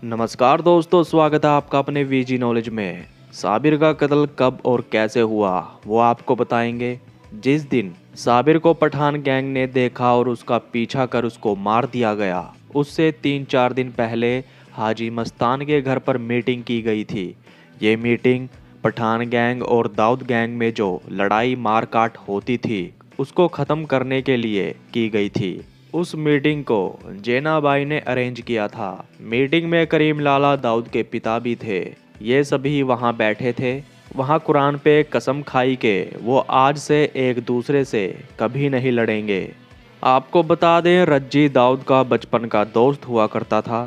नमस्कार दोस्तों, स्वागत है आपका अपने वीजी नॉलेज में। साबिर का कत्ल कब और कैसे हुआ वो आपको बताएंगे। जिस दिन साबिर को पठान गैंग ने देखा और उसका पीछा कर उसको मार दिया गया, उससे 3-4 दिन पहले हाजी मस्तान के घर पर मीटिंग की गई थी। ये मीटिंग पठान गैंग और दाऊद गैंग में जो लड़ाई मारकाट होती थी उसको ख़त्म करने के लिए की गई थी। उस मीटिंग को जेना बाई ने अरेंज किया था। मीटिंग में करीम लाला दाऊद के पिता भी थे। ये सभी वहाँ बैठे थे। वहाँ कुरान पे कसम खाई के वो आज से एक दूसरे से कभी नहीं लड़ेंगे। आपको बता दें, रज्जी दाऊद का बचपन का दोस्त हुआ करता था।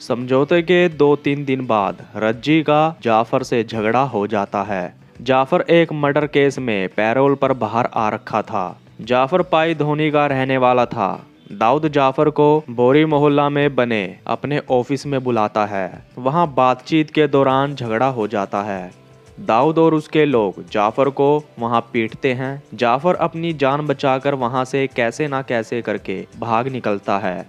समझौते के 2-3 दिन बाद रज्जी का जाफर से झगड़ा हो जाता है। जाफर एक मर्डर केस में पैरोल पर बाहर आ रखा था। जाफर पाई धोनी का रहने वाला था। दाऊद जाफर को बोरी मोहल्ला में बने अपने ऑफिस में बुलाता है। वहां बातचीत के दौरान झगड़ा हो जाता है। दाऊद और उसके लोग जाफर को वहां पीटते हैं। जाफर अपनी जान बचाकर वहां से कैसे ना कैसे करके भाग निकलता है।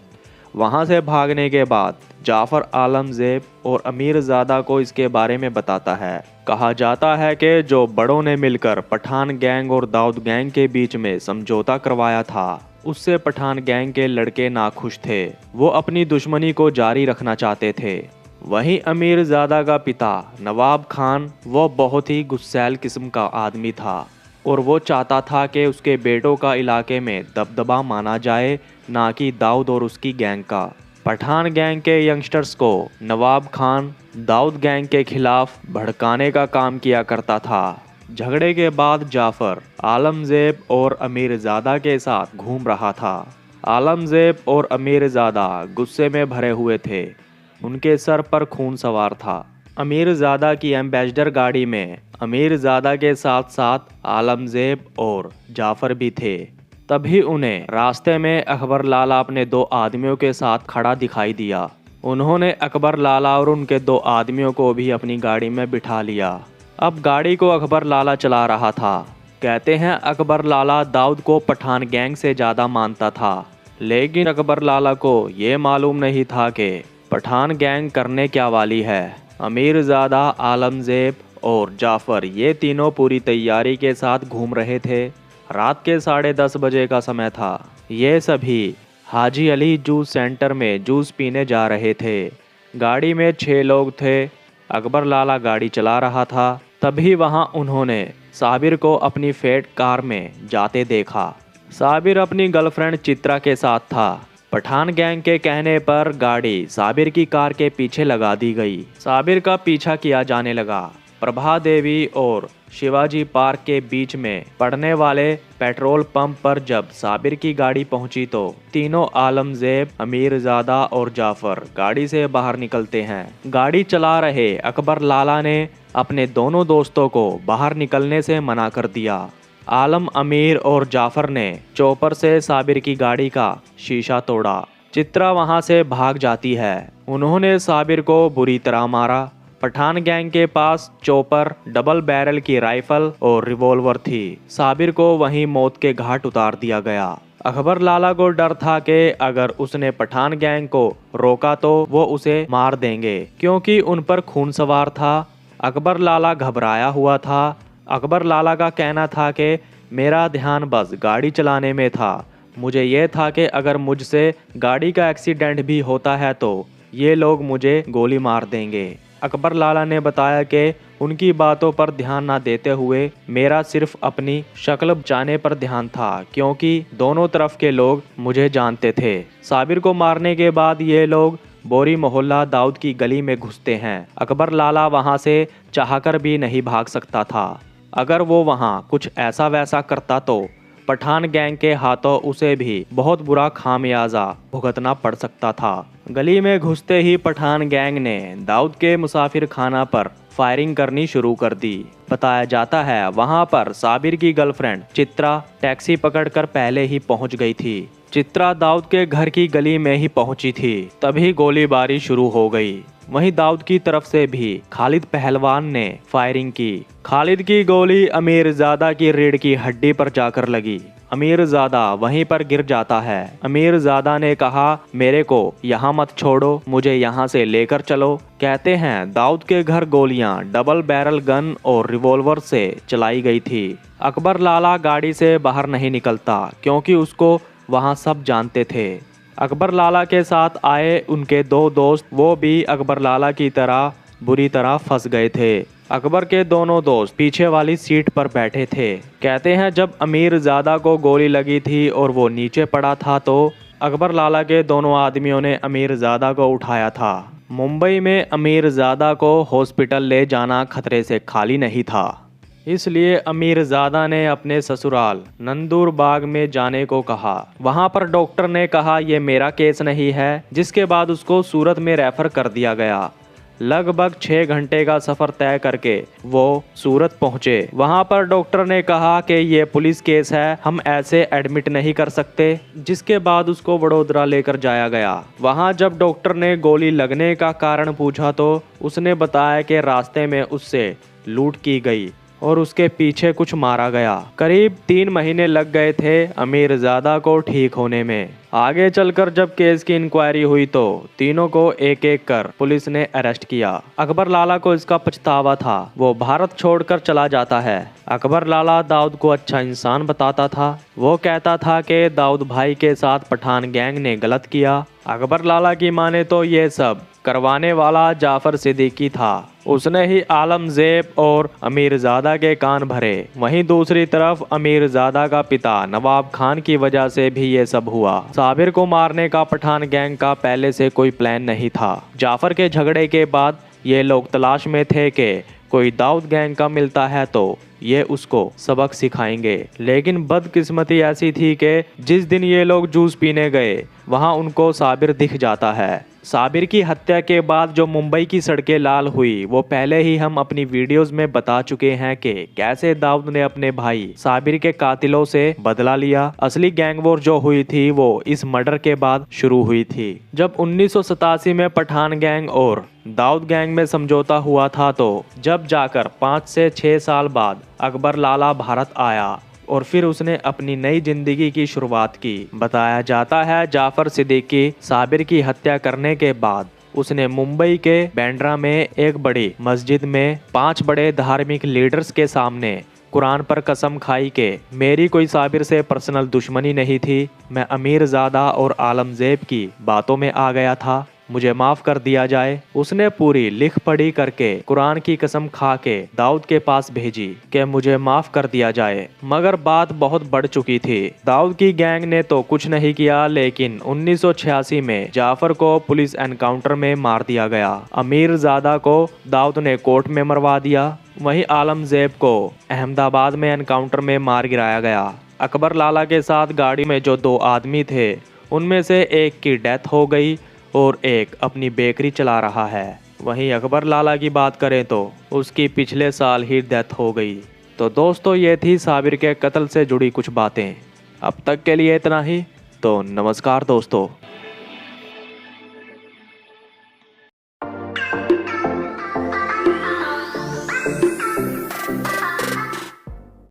वहां से भागने के बाद जाफर आलमजेब और अमीरजादा को इसके बारे में बताता है। कहा जाता है कि जो बड़ों ने मिलकर पठान गैंग और दाऊद गैंग के बीच में समझौता करवाया था, उससे पठान गैंग के लड़के नाखुश थे। वो अपनी दुश्मनी को जारी रखना चाहते थे। वहीं अमीरजादा का पिता नवाब खान वो बहुत ही गुस्सैल किस्म का आदमी था और वो चाहता था कि उसके बेटों का इलाके में दबदबा माना जाए, ना कि दाऊद और उसकी गैंग का। पठान गैंग के यंगस्टर्स को नवाब खान दाऊद गैंग के खिलाफ भड़काने का काम किया करता था। झगड़े के बाद जाफर आलमजेब और अमीरजादा के साथ घूम रहा था। आलमजेब और अमीरजादा गुस्से में भरे हुए थे। उनके सर पर खून सवार था। अमीरजादा की एम्बेसडर गाड़ी में अमीरजादा के साथ साथ आलमजेब और जाफर भी थे। तभी उन्हें रास्ते में अकबर लाला अपने 2 आदमियों के साथ खड़ा दिखाई दिया। उन्होंने अकबर लाला और उनके 2 आदमियों को भी अपनी गाड़ी में बिठा लिया। अब गाड़ी को अकबर लाला चला रहा था। कहते हैं अकबर लाला दाऊद को पठान गैंग से ज़्यादा मानता था, लेकिन अकबर लाला को ये मालूम नहीं था कि पठान गैंग करने क्या वाली है। अमीरजादा, आलमजेब और जाफर ये तीनों पूरी तैयारी के साथ घूम रहे थे। रात के 10:30 बजे का समय था। ये सभी हाजी अली जूस सेंटर में जूस पीने जा रहे थे। गाड़ी में 6 लोग थे। अकबर लाला गाड़ी चला रहा था। तभी वहां उन्होंने साबिर को अपनी फेट कार में जाते देखा। साबिर अपनी गर्लफ्रेंड चित्रा के साथ था। पठान गैंग के कहने पर गाड़ी साबिर की कार के पीछे लगा दी गई। साबिर का पीछा किया जाने लगा। प्रभा देवी और शिवाजी पार्क के बीच में पड़ने वाले पेट्रोल पंप पर जब साबिर की गाड़ी पहुंची तो तीनों आलमजेब, अमीरजादा और जाफर गाड़ी से बाहर निकलते हैं। गाड़ी चला रहे अकबर लाला ने अपने दोनों दोस्तों को बाहर निकलने से मना कर दिया। आलम, अमीर और जाफर ने चौपर से साबिर की गाड़ी का शीशा तोड़ा। चित्रा वहां से भाग जाती है। उन्होंने साबिर को बुरी तरह मारा। पठान गैंग के पास चौपर, डबल बैरल की राइफल और रिवॉल्वर थी। साबिर को वहीं मौत के घाट उतार दिया गया। अकबर लाला को डर था कि अगर उसने पठान गैंग को रोका तो वो उसे मार देंगे, क्योंकि उन पर खून सवार था। अकबर लाला घबराया हुआ था। अकबर लाला का कहना था कि मेरा ध्यान बस गाड़ी चलाने में था। मुझे ये था कि अगर मुझसे गाड़ी का एक्सीडेंट भी होता है तो ये लोग मुझे गोली मार देंगे। अकबर लाला ने बताया कि उनकी बातों पर ध्यान ना देते हुए मेरा सिर्फ अपनी शक्ल बचाने पर ध्यान था, क्योंकि दोनों तरफ के लोग मुझे जानते थे। साबिर को मारने के बाद ये लोग बोरी मोहल्ला दाऊद की गली में घुसते हैं। अकबर लाला वहां से चाहकर भी नहीं भाग सकता था। अगर वो वहां कुछ ऐसा वैसा करता तो पठान गैंग के हाथों उसे भी बहुत बुरा खामियाजा भुगतना पड़ सकता था। गली में घुसते ही पठान गैंग ने दाऊद के मुसाफिर खाना पर फायरिंग करनी शुरू कर दी। बताया जाता है वहां पर साबिर की गर्लफ्रेंड चित्रा टैक्सी पकड़कर पहले ही पहुंच गई थी। चित्रा दाऊद के घर की गली में ही पहुंची थी। तभी गोलीबारी शुरू हो गई। वहीं दाऊद की तरफ से भी खालिद पहलवान ने फायरिंग की। खालिद की गोली अमीरजादा की रीढ़ की हड्डी पर जाकर लगी। अमीरजादा वहीं पर गिर जाता है। अमीरजादा ने कहा, मेरे को यहाँ मत छोड़ो, मुझे यहाँ से लेकर चलो। कहते हैं दाऊद के घर गोलियां डबल बैरल गन और रिवॉल्वर से चलाई गई थी। अकबर लाला गाड़ी से बाहर नहीं निकलता क्योंकि उसको वहाँ सब जानते थे। अकबर लाला के साथ आए उनके दो दोस्त, वो भी अकबर लाला की तरह बुरी तरह फंस गए थे। अकबर के दोनों दोस्त पीछे वाली सीट पर बैठे थे। कहते हैं जब अमीरजादा को गोली लगी थी और वो नीचे पड़ा था तो अकबर लाला के दोनों आदमियों ने अमीरजादा को उठाया था। मुंबई में अमीरजादा को हॉस्पिटल ले जाना खतरे से खाली नहीं था, इसलिए अमीरजादा ने अपने ससुराल नंदूरबाग में जाने को कहा। वहां पर डॉक्टर ने कहा ये मेरा केस नहीं है, जिसके बाद उसको सूरत में रेफर कर दिया गया। लगभग 6 घंटे का सफ़र तय करके वो सूरत पहुंचे। वहां पर डॉक्टर ने कहा कि ये पुलिस केस है, हम ऐसे एडमिट नहीं कर सकते, जिसके बाद उसको वडोदरा लेकर जाया गया। वहां जब डॉक्टर ने गोली लगने का कारण पूछा तो उसने बताया कि रास्ते में उससे लूट की गई और उसके पीछे कुछ मारा गया। करीब 3 महीने लग गए थे अमीरजादा को ठीक होने में। आगे चलकर जब केस की इंक्वायरी हुई तो तीनों को एक एक कर पुलिस ने अरेस्ट किया। अकबर लाला को इसका पछतावा था, वो भारत छोड़कर चला जाता है। अकबर लाला दाऊद को अच्छा इंसान बताता था। वो कहता था कि दाऊद भाई के साथ पठान गैंग ने गलत किया। अकबर लाला की माने तो ये सब करवाने वाला जाफर सिद्दीकी था। उसने ही आलमजेब और अमीरजादा के कान भरे। वहीं दूसरी तरफ अमीरजादा का पिता नवाब खान की वजह से भी ये सब हुआ। साबिर को मारने का पठान गैंग का पहले से कोई प्लान नहीं था। जाफर के झगड़े के बाद ये लोग तलाश में थे कि कोई दाऊद गैंग का मिलता है तो ये उसको सबक सिखाएंगे। लेकिन बदकिस्मती ऐसी थी कि जिस दिन ये लोग जूस पीने गए वहाँ उनको साबिर दिख जाता है। साबिर की हत्या के बाद जो मुंबई की सड़कें लाल हुई वो पहले ही हम अपनी वीडियोस में बता चुके हैं कि कैसे दाऊद ने अपने भाई साबिर के कातिलों से बदला लिया। असली गैंग वॉर जो हुई थी वो इस मर्डर के बाद शुरू हुई थी। जब 1987 में पठान गैंग और दाऊद गैंग में समझौता हुआ था तो जब जाकर 5 से 6 साल बाद अकबर लाला भारत आया और फिर उसने अपनी नई जिंदगी की शुरुआत की। बताया जाता है जाफर सिद्दीकी साबिर की हत्या करने के बाद उसने मुंबई के बांद्रा में एक बड़ी मस्जिद में 5 बड़े धार्मिक लीडर्स के सामने कुरान पर कसम खाई कि मेरी कोई साबिर से पर्सनल दुश्मनी नहीं थी, मैं अमीरजादा और आलमजेब की बातों में आ गया था, मुझे माफ कर दिया जाए। उसने पूरी लिख पढ़ी करके कुरान की कसम खा के दाऊद के पास भेजी कि मुझे माफ कर दिया जाए। मगर बात बहुत बढ़ चुकी थी। दाऊद की गैंग ने तो कुछ नहीं किया, लेकिन 1986 में जाफर को पुलिस एनकाउंटर में मार दिया गया। अमीरजादा को दाऊद ने कोर्ट में मरवा दिया। वहीं आलमजेब को अहमदाबाद में एनकाउंटर में मार गिराया गया। अकबर लाला के साथ गाड़ी में जो 2 आदमी थे उनमें से एक की डेथ हो गई और एक अपनी बेकरी चला रहा है। वहीं अकबर लाला की बात करें तो उसकी पिछले साल ही डेथ हो गई। तो दोस्तों ये थी साबिर के कत्ल से जुड़ी कुछ बातें। अब तक के लिए इतना ही। तो नमस्कार दोस्तों।